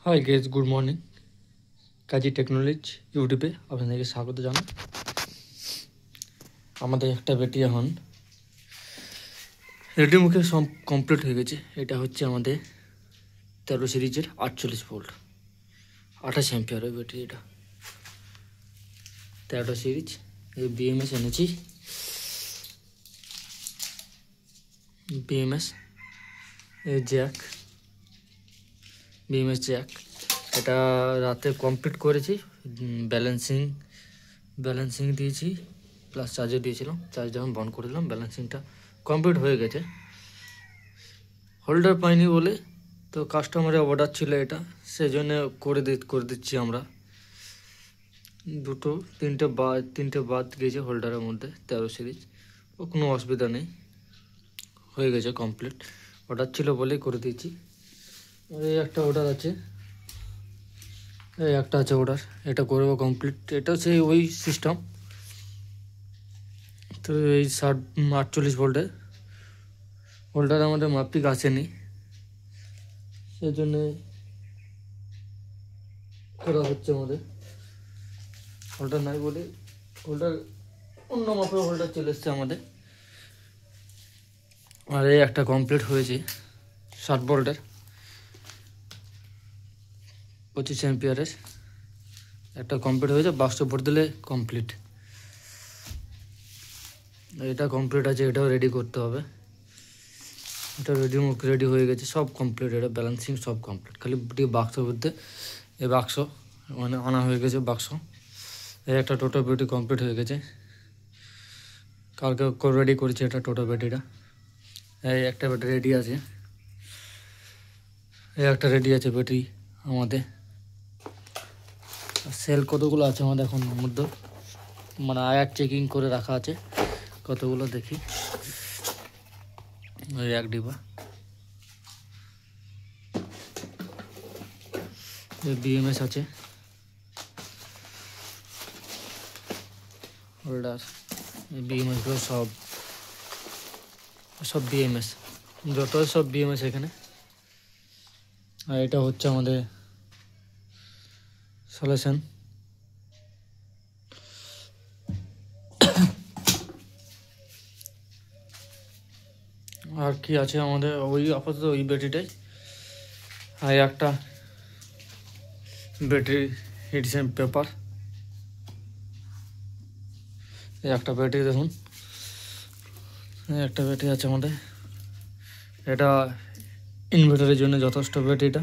High guys, good morning. Kazi Technology ইউটিউবে আপনাদেরকে স্বাগত জানাই। আমাদের একটা ব্যাটারি এখন রেডি মুখে সব কমপ্লিট হয়ে গেছে। এটা হচ্ছে আমাদের 13 সিরিজের 48 ভোল্ট 28 অ্যাম্পিয়ারের ব্যাটারি। এটা 13 সিরিজ। এই বিএমএস এনেছি, বিএমএস জ্যাক, বিএমএস জ্যাক। এটা রাতে কমপ্লিট করেছি, ব্যালেন্সিং দিয়েছি, প্লাস চার্জও দিয়েছিলাম। চার্জ যখন বন্ধ করে দিলাম ব্যালেন্সিংটা কমপ্লিট হয়ে গেছে। হোল্ডার পাইনি বলে তো কাস্টমারের অর্ডার ছিল এটা, সেজন্য করে দিচ্ছি আমরা। তিনটে বাদ গেছে হোল্ডারের মধ্যে 13 সিরিজ। ও কোনো অসুবিধা নেই, হয়ে গেছে কমপ্লিট। অর্ডার ছিল বলেই করে দিয়েছি। এই একটা অর্ডার আছে, এই একটা আছে অর্ডার, এটা করবো কমপ্লিট। এটা সেই ওই সিস্টেম। তো এই 48 ভোল্টের হোল্ডার আমাদের মাপিক আসেনি, সেজন্য করা হচ্ছে আমাদের। হোল্ডার নাই বলে হোল্ডার অন্য মাপের হোল্ডার চলে এসছে আমাদের। আর এই একটা কমপ্লিট হয়েছে 60 ভোল্টের 25 অ্যাম্পিয়ারের একটা কমপ্লিট হয়েছে। বাক্স ভোট দিলে কমপ্লিট। এটা কমপ্লিট আছে, এটাও রেডি করতে হবে। এটা রেডি হয়ে গেছে, সব কমপ্লিট। এটা ব্যালেন্সিং সব কমপ্লিট, খালি বাক্স মধ্যে এই বাক্স মানে আনা হয়ে গেছে বাক্স। এই একটা টোটো ব্যাটারি কমপ্লিট হয়ে গেছে, কালকে রেডি করেছি এটা টোটো ব্যাটারিটা। এই একটা ব্যাটারি রেডি আছে, এই একটা রেডি আছে ব্যাটারি আমাদের। সেল কতগুলো আছে আমাদের এখন মধ্যে, মানে আয়ার চেকিং করে রাখা আছে কতগুলো দেখি। ওই এক ডিবা বিএমএস আছে, হোল্ডার বিএমএসগুলো সব বিএমএস, যত সব বিএমএস এখানে। আর এটা হচ্ছে আমাদের সলিউশন। আর কি আছে আমাদের, ওই আপাতত ওই ব্যাটারিটাই। আর একটা ব্যাটারি হিটসেন পেপার, এই একটা ব্যাটারি দেখুন, একটা ব্যাটারি আছে আমাদের। এটা ইনভার্টারের জন্য যথেষ্ট ব্যাটারিটা,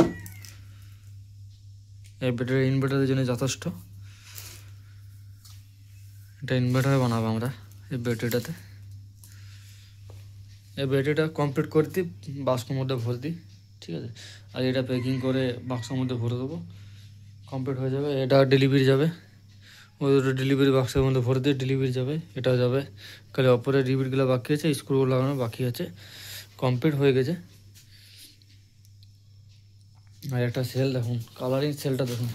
এই ব্যাটারি ইনভার্টারের জন্য যথেষ্ট। এটা ইনভার্টারে বানাবো আমরা এই ব্যাটারিটাতে। এই ব্যাটারিটা কমপ্লিট করে দিই, বাক্সের মধ্যে ভরে দিই, ঠিক আছে। আর এটা প্যাকিং করে বাক্সের মধ্যে ভরে দেবো, কমপ্লিট হয়ে যাবে। এটা ডেলিভারি যাবে, ওই ডেলিভারি বাক্সের মধ্যে ভরে দিয়ে ডেলিভারি যাবে, এটাও যাবে। খালি অপরের রিবিটগুলো বাকি আছে, স্ক্রুগুলো লাগানো বাকি আছে, কমপ্লিট হয়ে গেছে। আর একটা সেল দেখুন, কালারিং সেলটা দেখুন,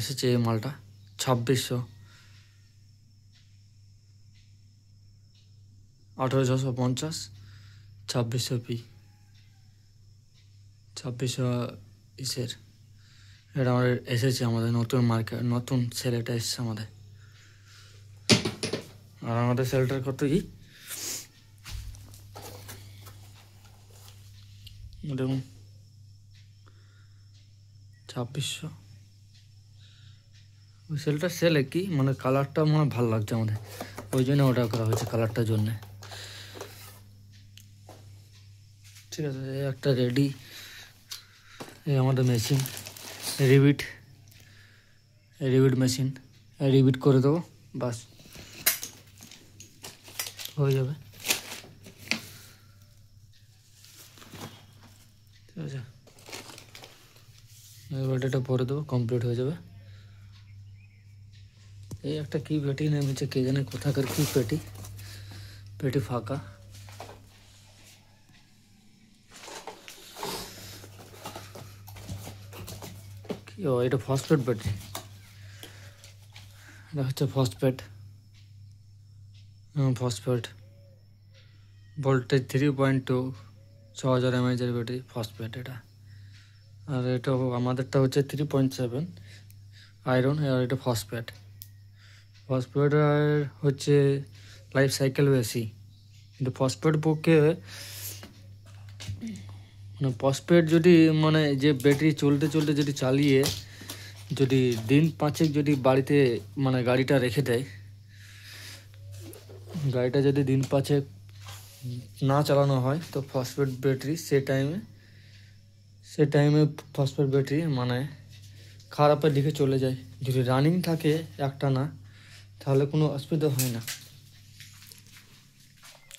এসেছে এই মালটা 2600, 1850, 2600 পি, 2600 ইসের। এটা আমাদের এসেছে, আমাদের নতুন মার্কেট, নতুন সেল এটা এসছে আমাদের। আর আমাদের সেলটার কত কি দেখুন, 2600। ওই সেলটার সেল কি মানে কালারটা মানে ভালো লাগছে আমাদের, ওই জন্য অর্ডার করা হয়েছে কালারটার জন্যে, ঠিক আছে। একটা রেডি, এই আমাদের মেশিন রিবিট মেশিন, রিবিট করে দেবো, বাস হয়ে যাবে, ঠিক আছে। এবার এটা পরে দেবো, কমপ্লিট হয়ে যাবে। এই একটা কি পেটি নেমেছে কে জানে কোথাকার, কি পেটি ফাঁকা। কি ও, এটা ফসফেট ব্যাটারি, এটা হচ্ছে phosphate voltage 3.2, 6000 mAh battery phosphate এটা। আর এটা আমাদেরটা হচ্ছে 3.7 আয়রন, আর এটা ফসফেট। ফসফেটের হচ্ছে লাইফ সাইকেল বেশি, কিন্তু ফসফেট পক্ষে মানে ফসফেট যদি মানে যে ব্যাটারি চলতে চলতে যদি চালিয়ে যদি দিন 5 যদি বাড়িতে মানে গাড়িটা রেখে দেয়, গাড়িটা যদি দিন 5 না চালানো হয় তো ফসফেট ব্যাটারি সে টাইমে ফসফেট ব্যাটারি মানে খারাপের দিকে চলে যায়। যদি রানিং থাকে একটা না তাহলে কোনো অসুবিধা হয় না,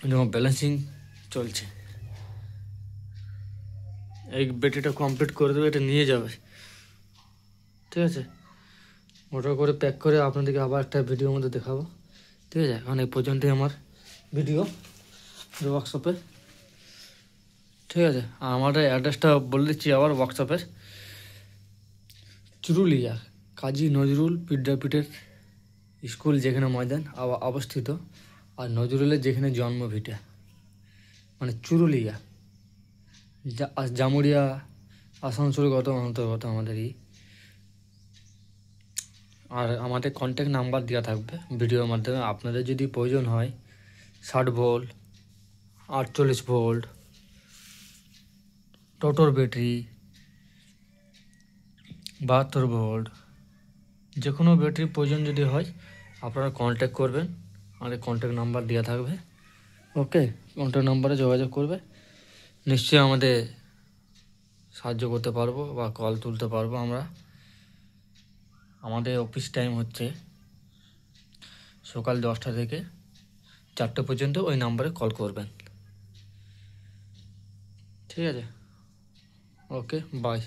যেমন ব্যালেন্সিং চলছে। এই ব্যাটারিটা কমপ্লিট করে দেবে, এটা নিয়ে যাবে, ঠিক আছে। ওটা করে প্যাক করে আপনাদেরকে আবার একটা ভিডিওর মধ্যে দেখাবো, ঠিক আছে। এখন এই পর্যন্তই আমার ভিডিও ওয়ার্কশপে, ঠিক আছে। আর আমার অ্যাড্রেসটা বলে দিচ্ছি আবার ওয়ার্কশপের, চুরুলিয়া কাজী নজরুল বিদ্যাপীঠের স্কুল যেখানে ময়দান অবস্থিত, আর নজরুলের যেখানে জন্মভিটা মানে চুরুলিয়া, জামুরিয়া আসানসোল অন্তর্গত আমাদেরই। আর আমাদের কন্ট্যাক্ট নাম্বার দেওয়া থাকবে ভিডিওর মাধ্যমে। আপনাদের যদি প্রয়োজন হয় 60 ভোল্ট, 48 ভোল্ট, টোটোর ব্যাটারি, 72 ভোল্ট, যে কোনো ব্যাটারির প্রয়োজন যদি হয় আপনারা কন্ট্যাক্ট করবেন, আমাদের কন্ট্যাক্ট নাম্বার দেওয়া থাকবে। ওকে, কন্ট্যাক্ট নাম্বারে যোগাযোগ করবে, নিশ্চয়ই আমাদের সাহায্য করতে পারবো বা কল তুলতে পারবো আমরা। আমাদের অফিস টাইম হচ্ছে সকাল 10টা থেকে 4টে পর্যন্ত, ওই নাম্বারে কল করবেন, ঠিক আছে। ওকে, বাই।